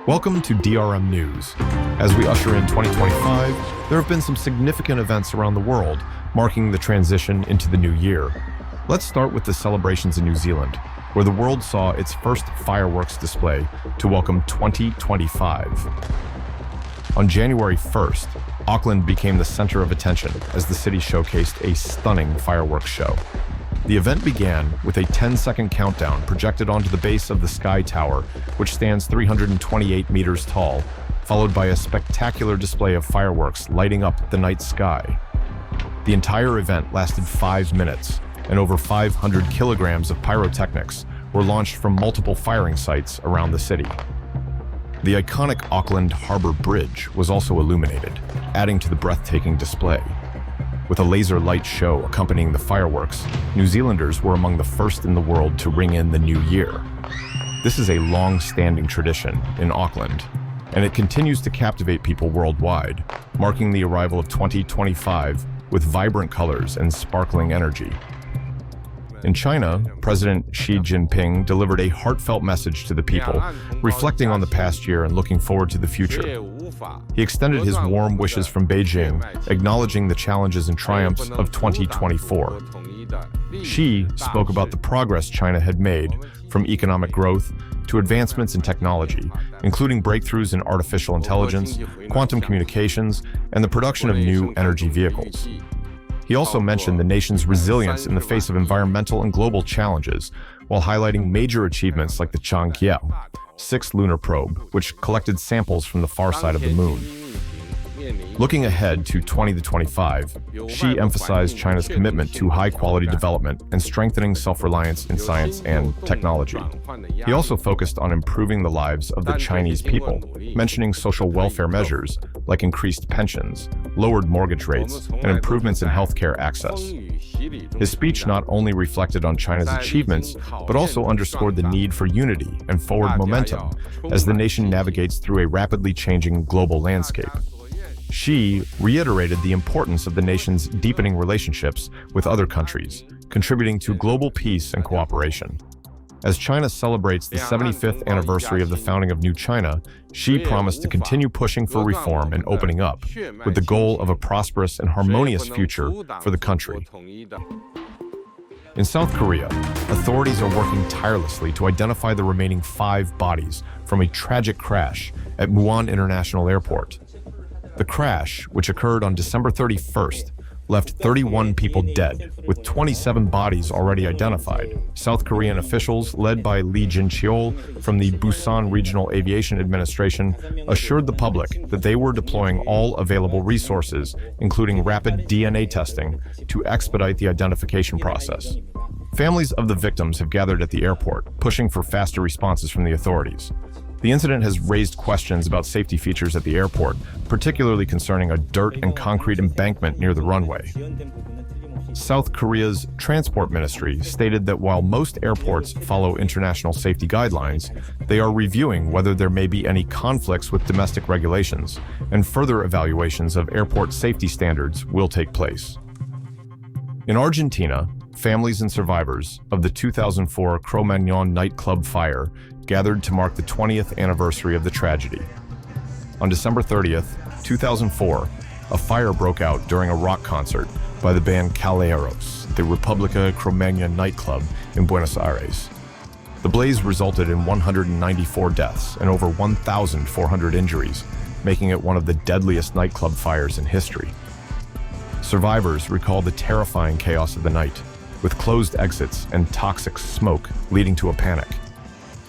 Welcome to DRM News. As we usher in 2025, there have been some significant events around the world marking the transition into the new year. Let's start with the celebrations in New Zealand, where the world saw its first fireworks display to welcome 2025. On January 1st, Auckland became the center of attention as the city showcased a stunning fireworks show. The event began with a 10-second countdown projected onto the base of the Sky Tower, which stands 328 meters tall, followed by a spectacular display of fireworks lighting up the night sky. The entire event lasted 5 minutes, and over 500 kilograms of pyrotechnics were launched from multiple firing sites around the city. The iconic Auckland Harbour Bridge was also illuminated, adding to the breathtaking display. With a laser light show accompanying the fireworks, New Zealanders were among the first in the world to ring in the new year. This is a long-standing tradition in Auckland, and it continues to captivate people worldwide, marking the arrival of 2025 with vibrant colors and sparkling energy. In China, President Xi Jinping delivered a heartfelt message to the people, reflecting on the past year and looking forward to the future. He extended his warm wishes from Beijing, acknowledging the challenges and triumphs of 2024. Xi spoke about the progress China had made, from economic growth to advancements in technology, including breakthroughs in artificial intelligence, quantum communications, and the production of new energy vehicles. He also mentioned the nation's resilience in the face of environmental and global challenges, while highlighting major achievements like the Chang'e 6 lunar probe, which collected samples from the far side of the moon. Looking ahead to 2025, Xi emphasized China's commitment to high-quality development and strengthening self-reliance in science and technology. He also focused on improving the lives of the Chinese people, mentioning social welfare measures like increased pensions, lowered mortgage rates, and improvements in healthcare access. His speech not only reflected on China's achievements, but also underscored the need for unity and forward momentum as the nation navigates through a rapidly changing global landscape. Xi reiterated the importance of the nation's deepening relationships with other countries, contributing to global peace and cooperation. As China celebrates the 75th anniversary of the founding of New China, Xi promised to continue pushing for reform and opening up, with the goal of a prosperous and harmonious future for the country. In South Korea, authorities are working tirelessly to identify the remaining 5 bodies from a tragic crash at Muan International Airport. The crash, which occurred on December 31st, left 31 people dead, with 27 bodies already identified. South Korean officials, led by Lee Jin-cheol from the Busan Regional Aviation Administration, assured the public that they were deploying all available resources, including rapid DNA testing, to expedite the identification process. Families of the victims have gathered at the airport, pushing for faster responses from the authorities. The incident has raised questions about safety features at the airport, particularly concerning a dirt and concrete embankment near the runway. South Korea's transport ministry stated that while most airports follow international safety guidelines, they are reviewing whether there may be any conflicts with domestic regulations, and further evaluations of airport safety standards will take place. In Argentina, families and survivors of the 2004 Cromagnon nightclub fire gathered to mark the 20th anniversary of the tragedy. On December 30th, 2004, a fire broke out during a rock concert by the band Callejeros at the República Cromagnon nightclub in Buenos Aires. The blaze resulted in 194 deaths and over 1,400 injuries, making it one of the deadliest nightclub fires in history. Survivors recall the terrifying chaos of the night, with closed exits and toxic smoke leading to a panic.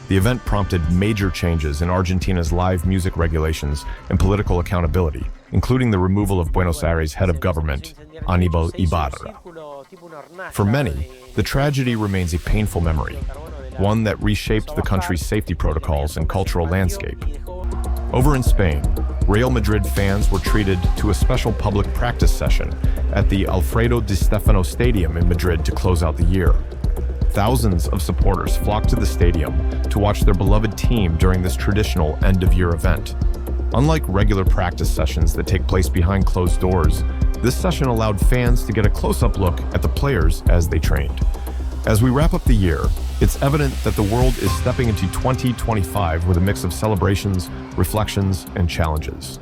The event prompted major changes in Argentina's live music regulations and political accountability, including the removal of Buenos Aires' head of government, Aníbal Ibarra. For many, the tragedy remains a painful memory, one that reshaped the country's safety protocols and cultural landscape. Over in Spain, Real Madrid fans were treated to a special public practice session at the Alfredo Di Stefano Stadium in Madrid to close out the year. Thousands of supporters flocked to the stadium to watch their beloved team during this traditional end-of-year event. Unlike regular practice sessions that take place behind closed doors, this session allowed fans to get a close-up look at the players as they trained. As we wrap up the year, It's evident that the world is stepping into 2025 with a mix of celebrations, reflections, and challenges.